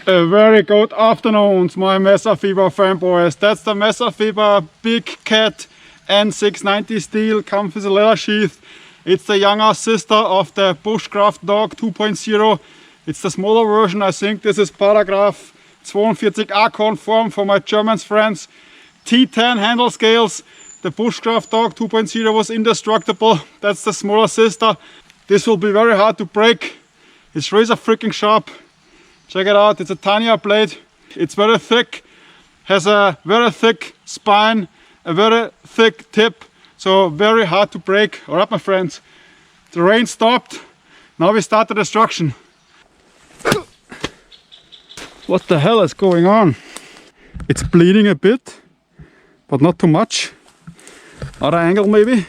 A very good afternoon, my Messerfieber fanboys. That's the Messerfieber Big Cat N690 steel, comes with a leather sheath. It's the younger sister of the Bushcrafter dog 2.0. It's the smaller version. I think this is paragraph 42a conform for my German friends. T10 handle scales. The Bushcrafter dog 2.0 was indestructible. That's the smaller sister. This will be very hard to break. It's razor freaking sharp. Check it out, it's a tinier blade. It's very thick, has a very thick spine, a very thick tip, so very hard to break. Alright my friends, the rain stopped, now we start the destruction. What the hell is going on? It's bleeding a bit, but not too much. Other angle maybe.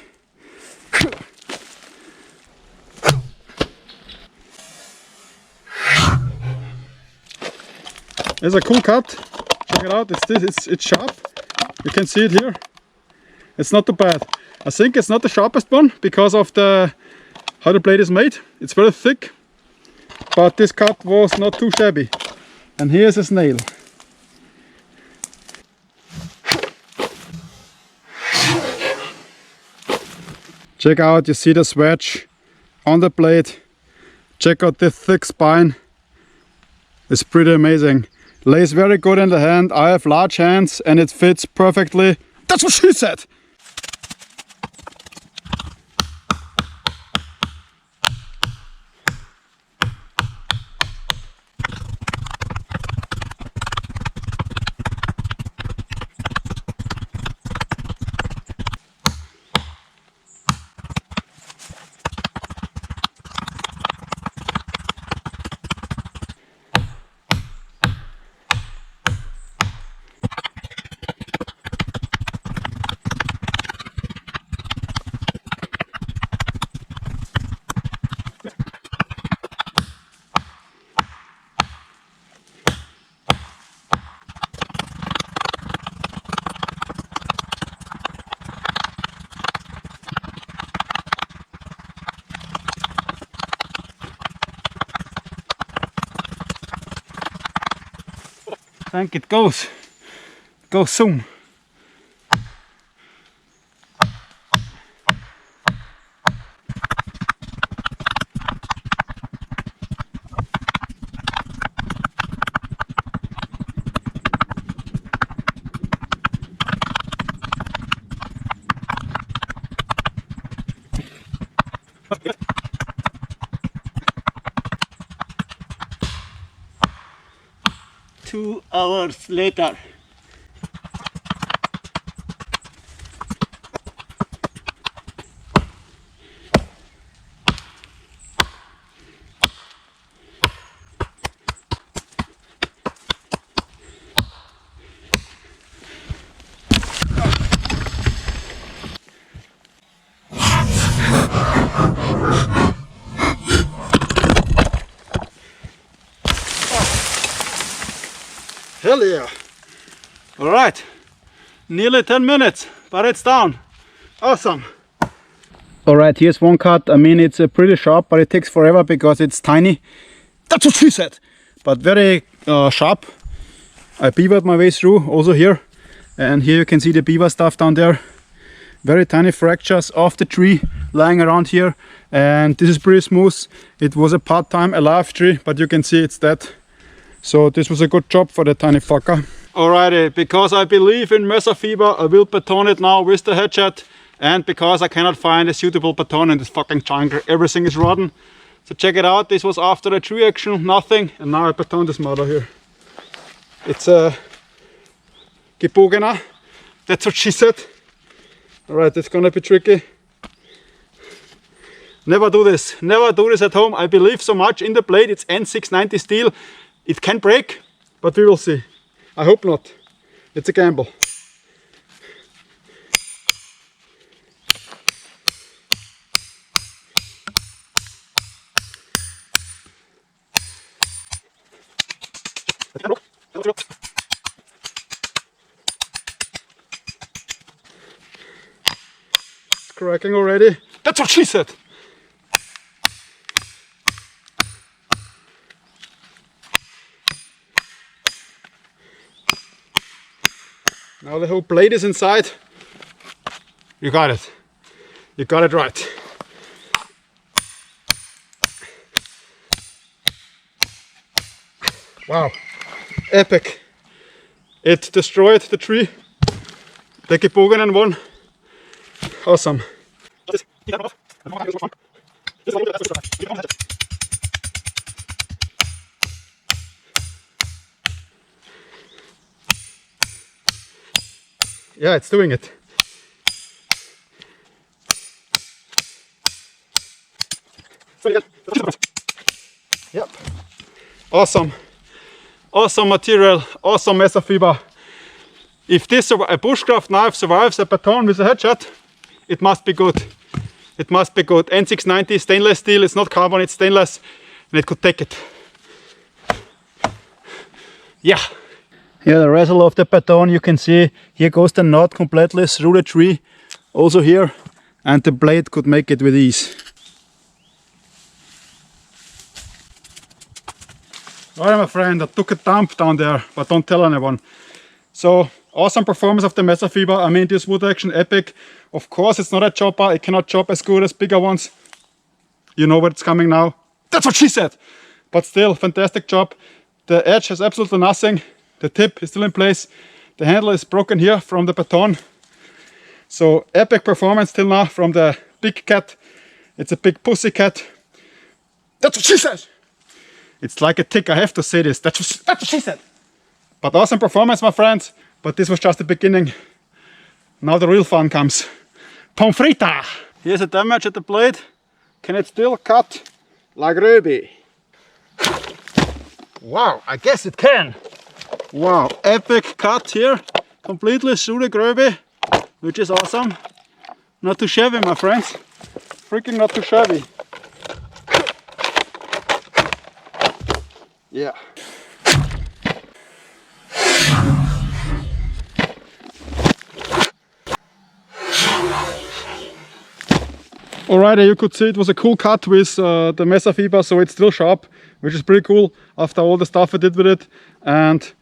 It's a cool cut. Check it out. It's sharp. You can see it here. It's not too bad. I think it's not the sharpest one because of how the blade is made. It's very thick, but this cut was not too shabby. And here's a snail. Check out. You see the swedge on the blade. Check out the thick spine. It's pretty amazing. Lays very good in the hand. I have large hands and it fits perfectly. That's what she said! I think it goes soon. Two hours later. Hell yeah! Alright, nearly 10 minutes, but it's down. Awesome! Alright, here's one cut. I mean, it's pretty sharp, but it takes forever because it's tiny. That's what she said! But very sharp. I beavered my way through, also here. And here you can see the beaver stuff down there. Very tiny fractures of the tree lying around here. And this is pretty smooth. It was a part-time alive tree, but you can see it's dead. So this was a good job for the tiny fucker. Alrighty, because I believe in Messerfieber, I will baton it now with the hatchet. And because I cannot find a suitable baton in this fucking jungle, everything is rotten. So check it out, this was after the tree action, nothing. And now I baton this mother here. It's a gebogener, that's what she said. Alright, it's gonna be tricky. Never do this at home. I believe so much in the blade, it's N690 steel. It can break, but we will see. I hope not. It's a gamble. It's cracking already. That's what she said. Now the whole blade is inside. You got it. You got it right. Wow, epic. It destroyed the tree. The gebogenen one. Awesome. Yeah, it's doing it. Yep. Awesome. Awesome material. Awesome Messerfieber. If this a bushcraft knife survives a baton with a headshot, it must be good. It must be good. N690 stainless steel. It's not carbon, it's stainless, and it could take it. Yeah. Here the razzle of the baton, you can see here goes the knot completely through the tree, also here, and the blade could make it with ease. Alright my friend, I took a dump down there, but don't tell anyone. So, awesome performance of the Messerfieber. I mean, this wood action epic. Of course it's not a chopper, it cannot chop as good as bigger ones. You know what's coming now. That's what she said! But still, fantastic job. The edge has absolutely nothing. The tip is still in place. The handle is broken here from the baton. So epic performance till now from the big cat. It's a big pussy cat. That's what she said! It's like a tick, I have to say this. That's what she said! But awesome performance, my friends. But this was just the beginning. Now the real fun comes. Pomfrita! Here's a damage at the blade. Can it still cut like Ruby? Wow, I guess it can! Wow, epic cut here, completely through the Gröbe, which is awesome. Not too shabby, my friends. Freaking not too shabby. Yeah. Alright, you could see it was a cool cut with the Messerfieber, so it's still sharp, which is pretty cool after all the stuff I did with it. And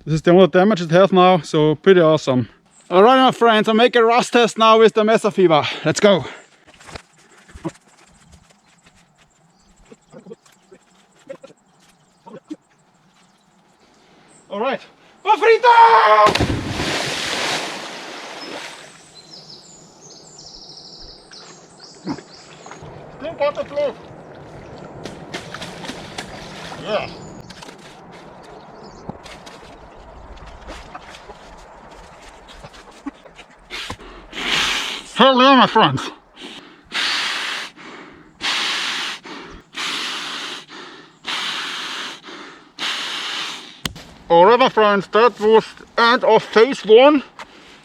this is the only damage it has now, so pretty awesome. Alright my friends, I'll make a rust test now with the Messerfieber. Let's go! Alright. Pomfrita! Still waterproof. Yeah. Hell yeah, my friends. Alright, my friends, that was the end of phase 1.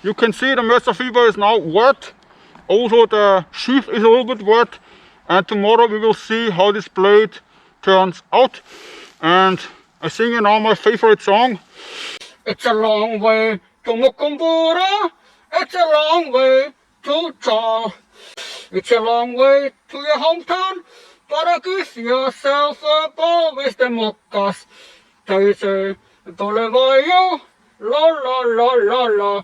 You can see the Messerfieber is now wet. Also the sheath is a little bit wet. And tomorrow we will see how this blade turns out. And I sing you now my favorite song. It's a long way to Mukumbura. It's a long way to Stahl. It's a long way to your hometown. But give yourself a ball with the muckas. They say, dole vajo, la la la la la.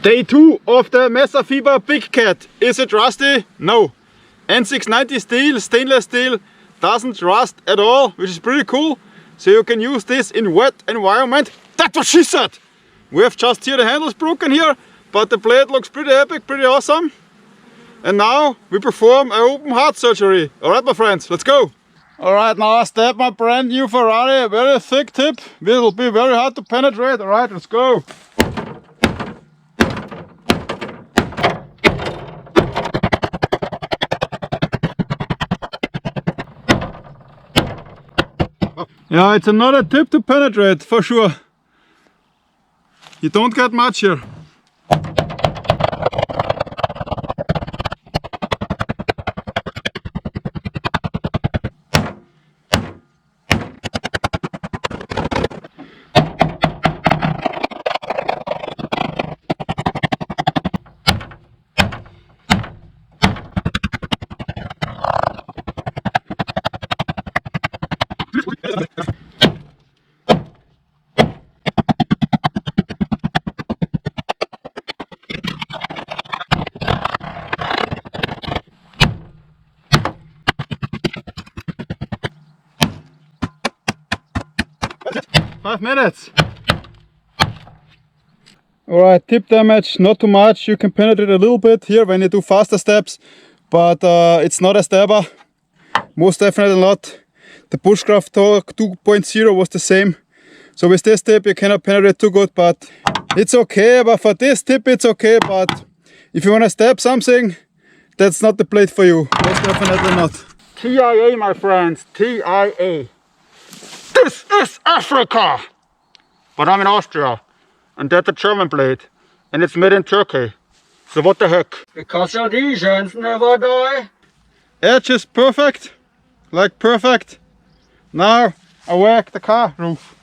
Day 2 of the Messerfieber Big Cat. Is it rusty? No. N690 steel, stainless steel, doesn't rust at all, which is pretty cool. So you can use this in wet environment. That's what she said! We have just here the handles broken here, but the blade looks pretty epic, pretty awesome. And now we perform an open heart surgery. Alright my friends, let's go! Alright, now I stab my brand new Ferrari, a very thick tip. Will be very hard to penetrate. Alright, let's go! Yeah, it's another tip to penetrate, for sure. You don't get much here. 5 minutes. Alright, tip damage, not too much. You can penetrate a little bit here when you do faster steps, but it's not a stabber. Most definitely not. The Bushcrafter 2.0 was the same. So with this tip you cannot penetrate too good, but it's okay. But for this tip it's okay, but if you want to stab something, that's not the blade for you. Most definitely not. TIA, my friends, TIA. This is Africa! But I'm in Austria, and that's a German blade, and it's made in Turkey. So what the heck? Because Rhodesians never die. Edge is perfect, like perfect. Now I whack the car roof.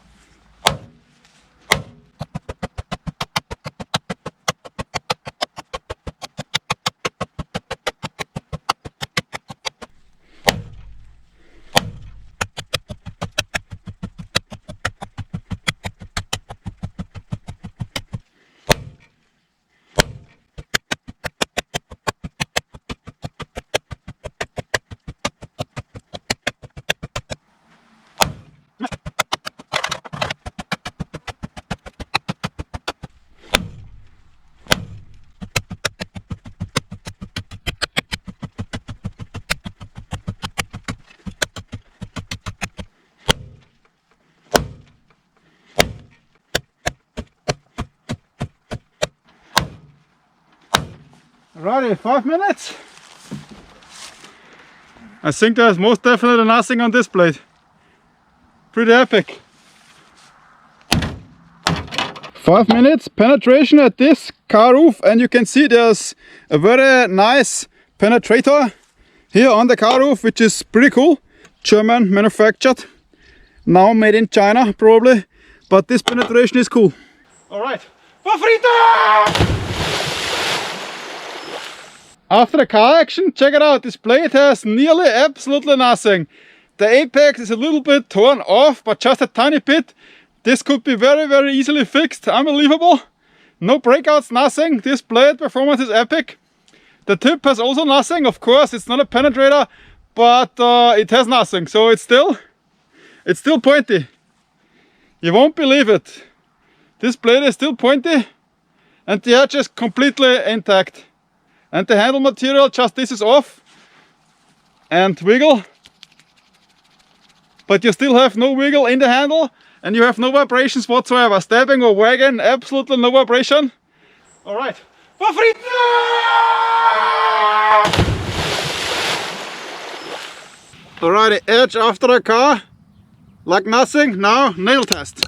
Alrighty, 5 minutes. I think there's most definitely nothing on this blade. Pretty epic. 5 minutes penetration at this car roof, and you can see there's a very nice penetrator here on the car roof, which is pretty cool. German manufactured, now made in China probably, but this penetration is cool. Alright, after the car action, check it out, this blade has nearly absolutely nothing. The apex is a little bit torn off, but just a tiny bit. This could be very easily fixed, unbelievable. No breakouts, nothing. This blade performance is epic. The tip has also nothing, of course, it's not a penetrator, but it has nothing, so it's still pointy. You won't believe it. This blade is still pointy, and the edge is completely intact. And the handle material, just this is off and wiggle, but you still have no wiggle in the handle, and you have no vibrations whatsoever. Stabbing or wagging, absolutely no vibration. All right. Alrighty, edge after the car, like nothing. Now nail test.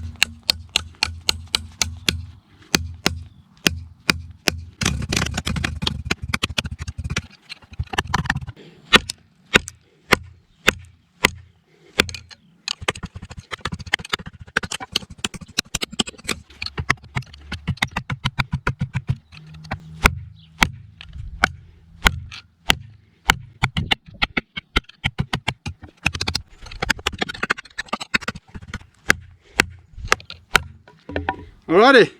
Alrighty,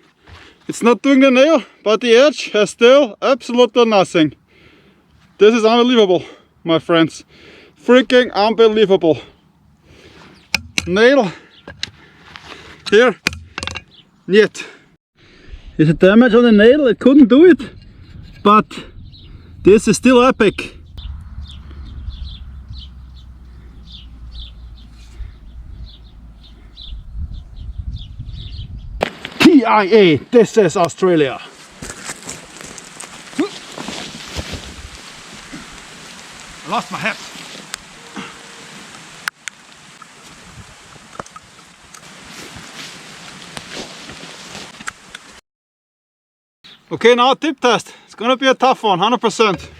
it's not doing the nail, but the edge has still absolutely nothing. This is unbelievable, my friends. Freaking unbelievable. Nail here, yet. Is it damage on the nail? It couldn't do it, but this is still epic. TIA, this is Australia. I lost my hat. Okay, now tip test. It's gonna be a tough one, 100%.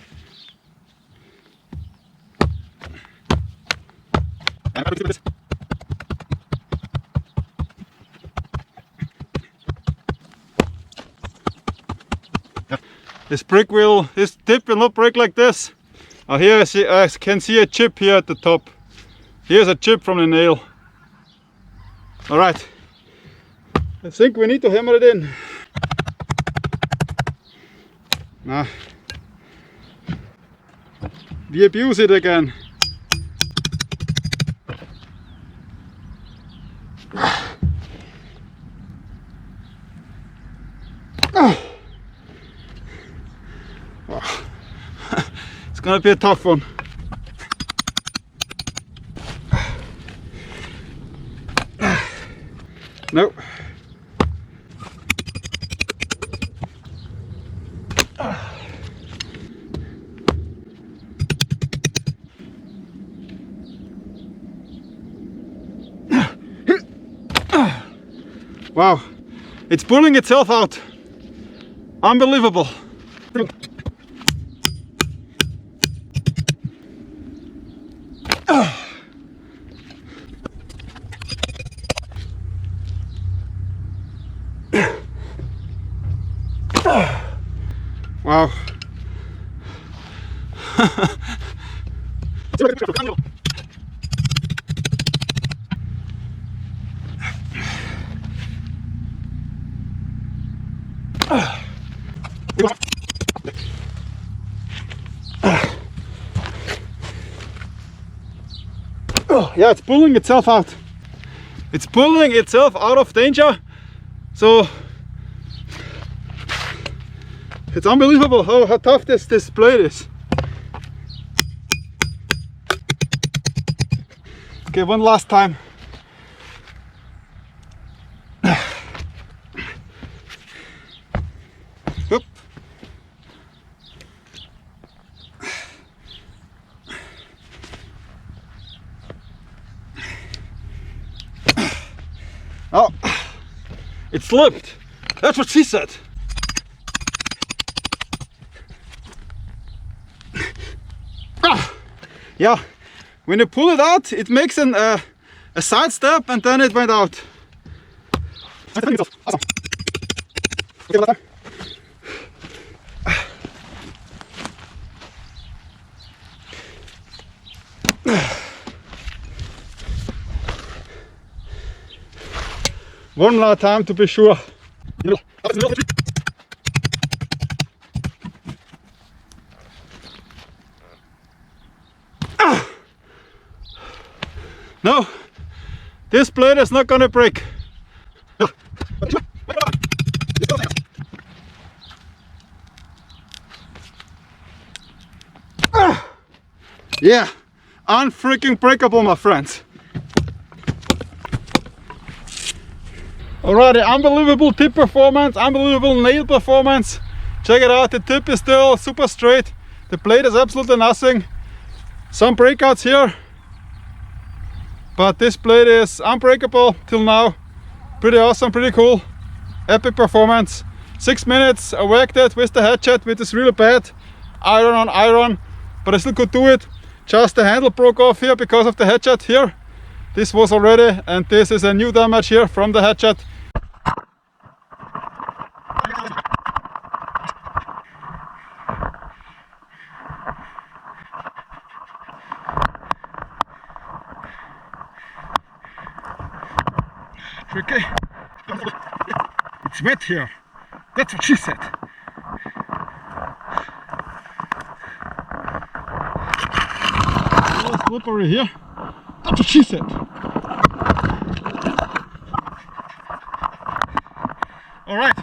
This tip will not break like this. Here I can see a chip here at the top. Here's a chip from the nail. Alright, I think we need to hammer it in. We abuse it again. Gonna be a tough one. No. Wow, it's pulling itself out. Unbelievable. Wow. Yeah, it's pulling itself out. It's pulling itself out of danger. So it's unbelievable how tough this blade is. Okay, one last time. Oop. Oh, it slipped. That's what she said. Yeah, when you pull it out, it makes a side step and then it went out. Awesome. Okay, one more time to be sure. No, this blade is not gonna break. Yeah, unfreaking breakable, my friends. Alrighty, unbelievable tip performance, unbelievable nail performance. Check it out, the tip is still super straight. The blade is absolutely nothing. Some breakouts here, but this blade is unbreakable till now. Pretty awesome, pretty cool. Epic performance. 6 minutes, I worked it with the hatchet, which is really bad. Iron on iron, but I still could do it. Just the handle broke off here because of the hatchet here. This was already, and this is a new damage here from the hatchet. Tricky. It's wet here. That's what she said. Oh, slippery here. That's what she said. All right.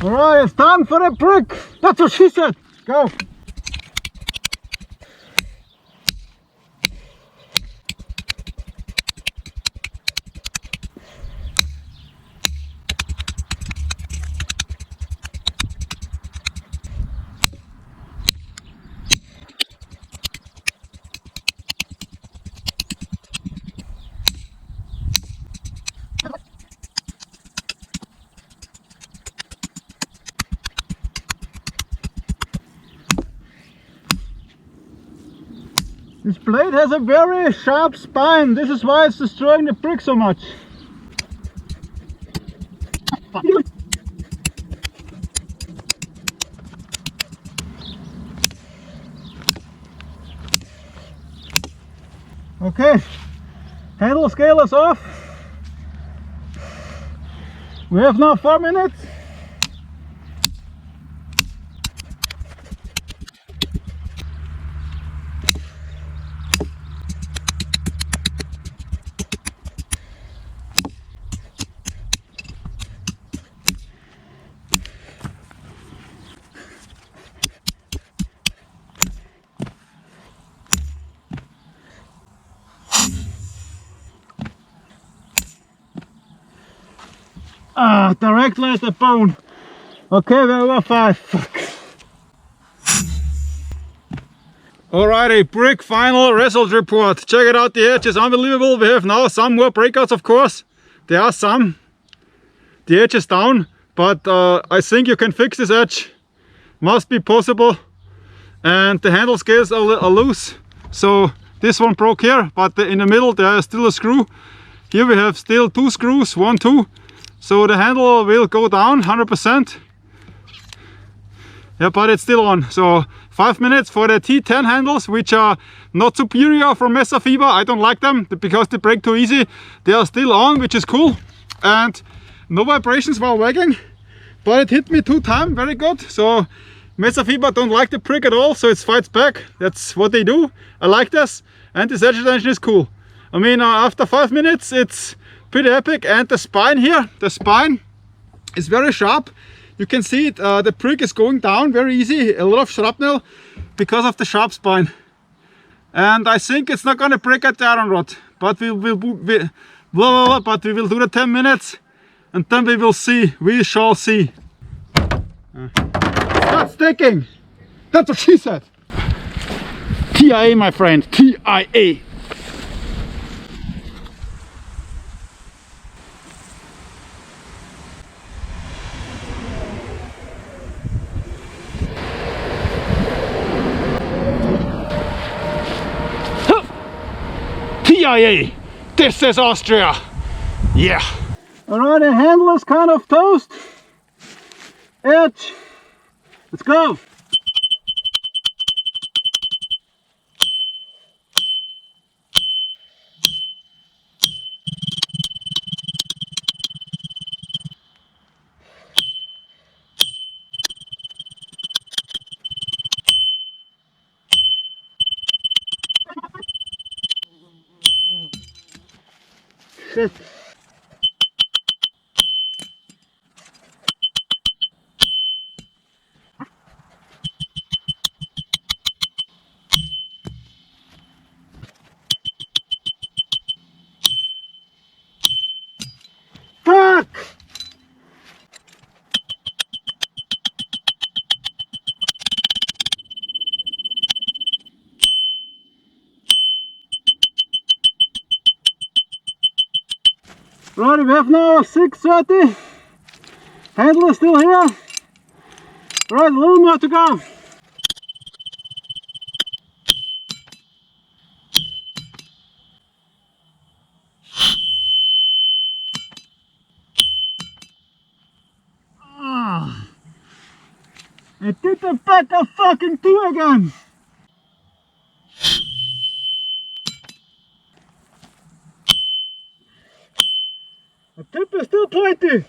Alright, it's time for a brick. That's what she said. Go. This blade has a very sharp spine. This is why it's destroying the brick so much. Okay, handle scale is off. We have now 4 minutes. Directly at the bone. Okay, we were 5. Fuck. Alrighty, brick final result report. Check it out, the edge is unbelievable. We have now some more breakouts, of course. There are some. The edge is down, but I think you can fix this edge. Must be possible. And the handle scales are loose. So this one broke here, but in the middle there is still a screw. Here we have still 2 screws, 1, 2. So the handle will go down 100%. Yeah, but it's still on. So 5 minutes for the T10 handles, which are not superior from Messerfieber. I don't like them because they break too easy. They are still on, which is cool. And no vibrations while wagging. But it hit me 2 times, very good. So Messerfieber don't like the prick at all, so it fights back. That's what they do. I like this. And this edge tension is cool. I mean, after 5 minutes, it's pretty epic. And the spine here, the spine is very sharp. You can see it, the prick is going down very easy. A lot of shrapnel because of the sharp spine. And I think it's not gonna break at the iron rod. But we will do the 10 minutes and then we will see. We shall see. Not sticking. That's what she said. TIA, my friend, TIA. TIA, this is Austria. Yeah. Alright, the handle is kind of toast. Edge. Let's go. Shit. Fuck! Right, we have now 6:30. Handle is still here. Right, a little more to go. I did the back of fucking 2 again. The tip is still pointy.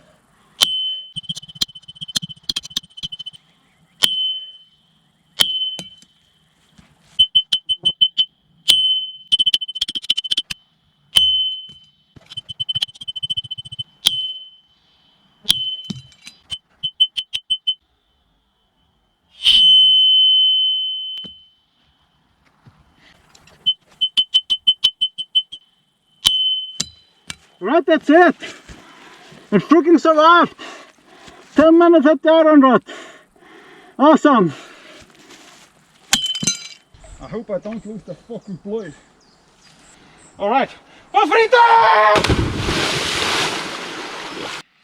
Right, that's it. It freaking survived. 10 minutes at the iron rod. Awesome. I hope I don't lose the fucking blade. Alright.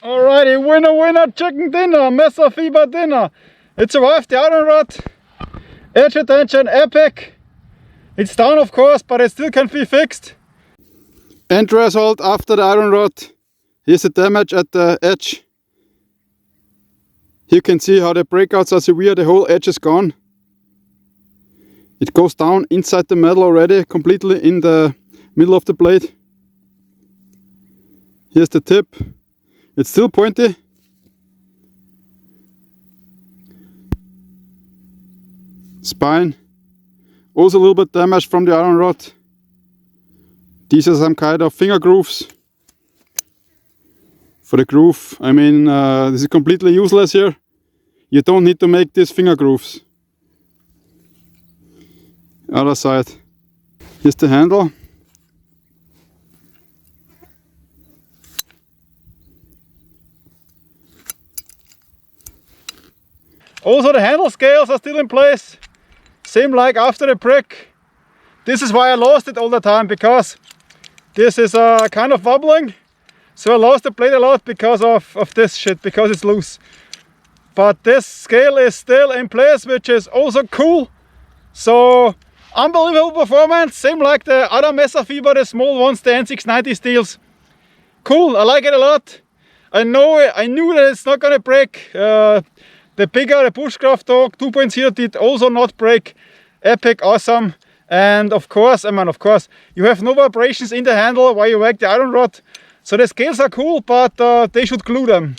Alrighty, winner, chicken dinner, Messerfieber dinner. It survived the iron rod. Edge tension, epic. It's down of course, but it still can be fixed. End result after the iron rod. Here's the damage at the edge. You can see how the breakouts are severe, the whole edge is gone. It goes down inside the metal already, completely in the middle of the blade. Here's the tip. It's still pointy. Spine. Also a little bit damaged from the iron rod. These are some kind of finger grooves. For the groove, I mean, this is completely useless here. You don't need to make these finger grooves. Other side. Here's the handle. Also the handle scales are still in place. Same like after the prick. This is why I lost it all the time, because this is kind of wobbling. So I lost the blade a lot because of this shit, because it's loose. But this scale is still in place, which is also cool. So unbelievable performance, same like the other Messerfieber, the small ones, the N690 steels. Cool, I like it a lot. I knew that it's not gonna break. The bigger, the Bushcrafter 2.0 did also not break. Epic, awesome. And of course, you have no vibrations in the handle while you work the iron rod. So the scales are cool, but they should glue them.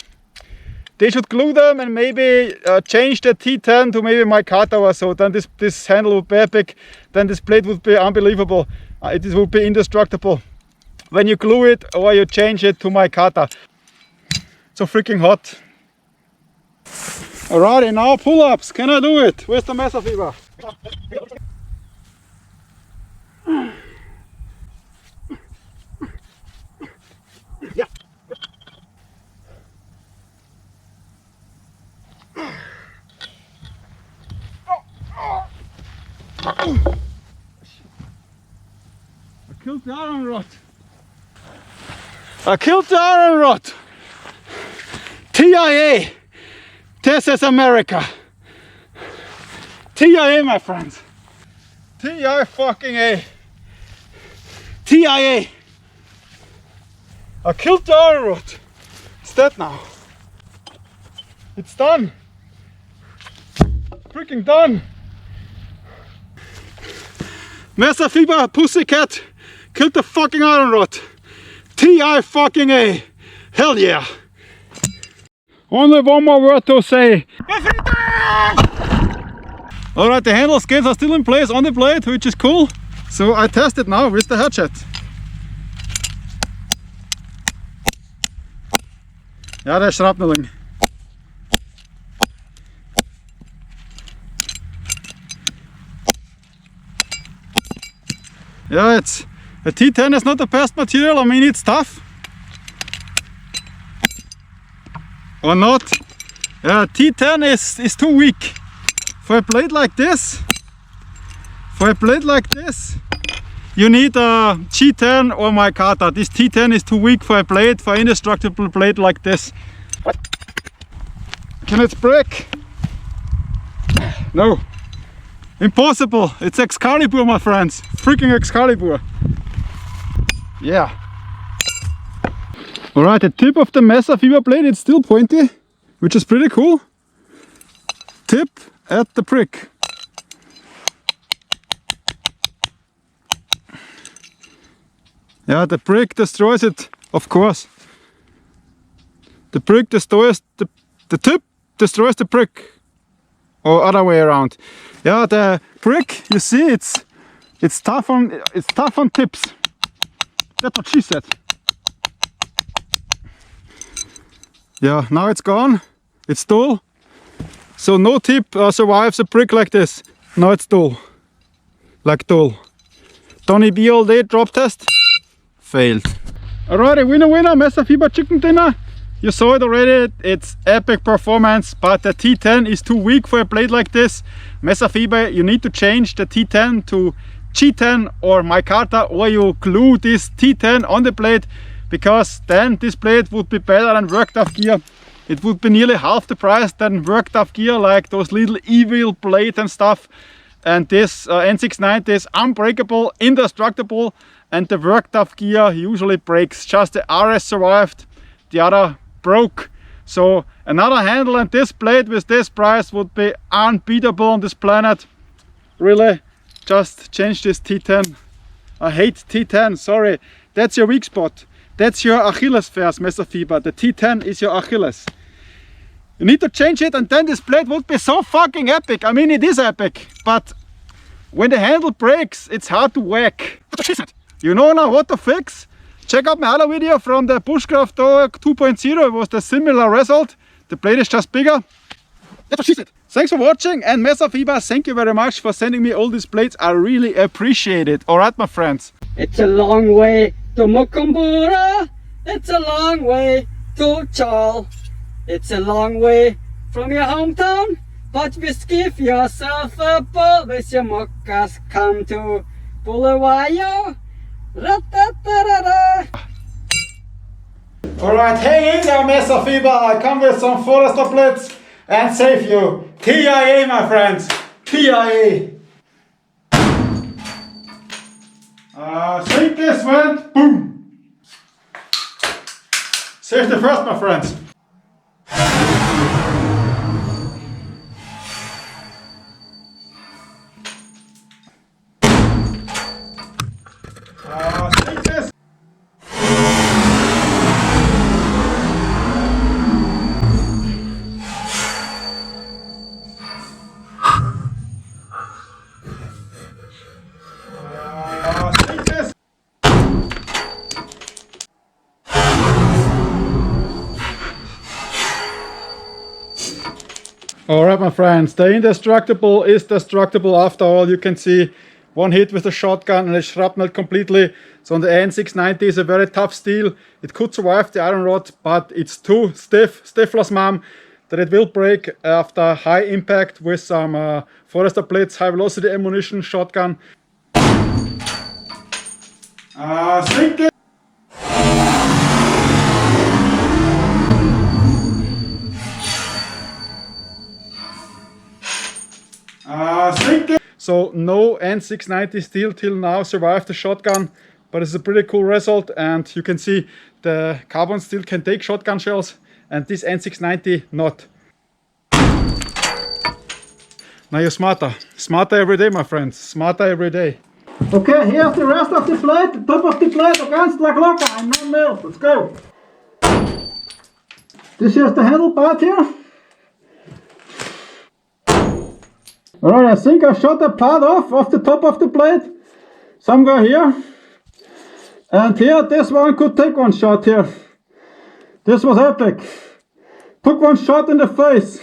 They should glue them and maybe change the T10 to maybe my kata or so. Then this handle would be epic. Then this blade would be unbelievable. It would be indestructible when you glue it or you change it to my kata. So freaking hot. Alrighty, now pull-ups. Can I do it? Where's the Messerfieber? Yeah. I killed the iron rod. I killed the iron rod. TIA. This is America. TIA, my friends. TIA fucking A. TIA. I killed the iron rod. It's dead now. It's done. Freaking done. Messerfieber Pussycat killed the fucking iron rod. TI fucking A. Hell yeah. Only one more word to say. Alright, the handle scales are still in place on the blade, which is cool. So I test it now with the hatchet. Ja, det är shrapneling. Yeah, the T10 is not the best material. I mean, it's tough. Or not. Yeah, T10 is too weak. For a blade like this, you need a G10 or my kata. This T10 is too weak for a blade, for an indestructible blade like this. Can it break? No. Impossible. It's Excalibur, my friends. Freaking Excalibur. Yeah. Alright, the tip of the Messerfieber blade, it's still pointy, which is pretty cool. Tip at the prick. Yeah, the prick destroys it, of course. The prick destroys the tip destroys the prick. Or other way around. Yeah, the prick, you see, it's tough on tips. That's what she said. Yeah, now it's gone. It's dull. So no tip survives a prick like this. Now it's dull. Like dull. Tony B all day drop test. Failed. Alrighty, winner, Messerfieber chicken dinner. You saw it already, it's epic performance, but the T10 is too weak for a blade like this. Messerfieber, you need to change the T10 to G10 or micarta, or you glue this T10 on the blade, because then this blade would be better than worked off gear. It would be nearly half the price than worked off gear, like those little evil blades and stuff. And this N690 is unbreakable, indestructible, and the worked off gear usually breaks. Just the RS survived, the other broke. So another handle and this blade with this price would be unbeatable on this planet. Really, just change this T10 I hate T10, sorry. That's your weak spot. That's your Achilles first, Messerfieber. The T10 is your Achilles. You need to change it and then this blade would be so fucking epic. I mean, it is epic, but when the handle breaks, it's hard to whack. You know now what to fix? Check out my other video from the Bushcrafter 2.0. It was the similar result. The blade is just bigger. That's what she said. Thanks for watching, and Messerfieber, thank you very much for sending me all these blades. I really appreciate it. Alright, my friends. It's a long way to Mukumbura. It's a long way to Chal. It's a long way from your hometown. But just give yourself a pull with your muckas come to Bulawayo. Alright, hang in there, Messerfieber. I come with some Forester blades and save you. TIA, my friends. TIA. Think this went. Boom. Save the first, my friends. Think this. Alright, my friends, the indestructible is destructible after all. You can see one hit with the shotgun and it's shrapnel completely. So the N690 is a very tough steel. It could survive the iron rod, but it's too stiffless, mom, that it will break after high impact with some Forester blades, high velocity ammunition, shotgun. Sink it. So no N690 steel till now survived the shotgun, but it's a pretty cool result, and you can see the carbon steel can take shotgun shells and this N690 not. Now you're smarter. Smarter every day, my friends. Smarter every day. Okay, here's the rest of the blade, the top of the blade against the locker. I'm not nailed. Let's go. This is the handle part here. Alright, I think I shot a part off the top of the blade. Somewhere here. And here, this one could take one shot here. This was epic. Took one shot in the face.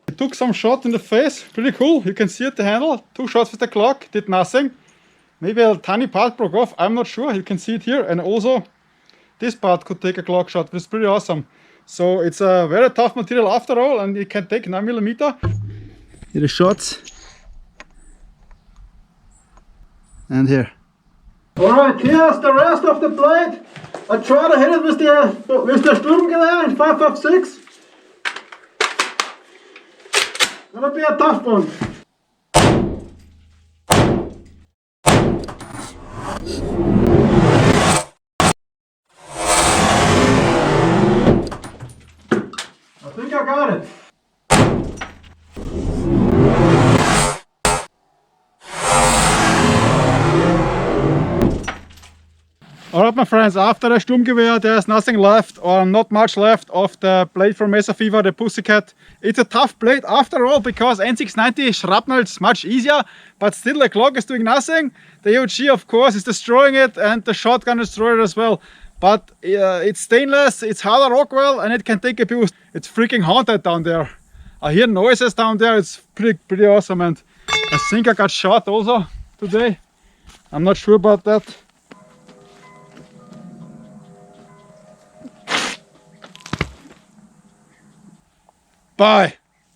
It took some shot in the face. Pretty cool. You can see at the handle. 2 shots with the Glock. Did nothing. Maybe a tiny part broke off, I'm not sure. You can see it here, and also this part could take a Glock shot, which is pretty awesome. So it's a very tough material after all, and it can take 9mm. Here the shots. And here. Alright, here's the rest of the blade. I try to hit it with the Sturmgewehr in 5.56. Gonna be a tough one. I think I got it. Alright, my friends, after the Sturmgewehr there's nothing left, or not much left, of the blade from Messerfieber, the Pussycat. It's a tough blade after all, because N690 shrapnel is much easier, but still the Glock is doing nothing. The AOG, of course, is destroying it, and the shotgun destroyed it as well. But it's stainless, it's harder Rockwell, and it can take abuse. It's freaking haunted down there. I hear noises down there. It's pretty awesome, and I think I got shot also today. I'm not sure about that. Bye.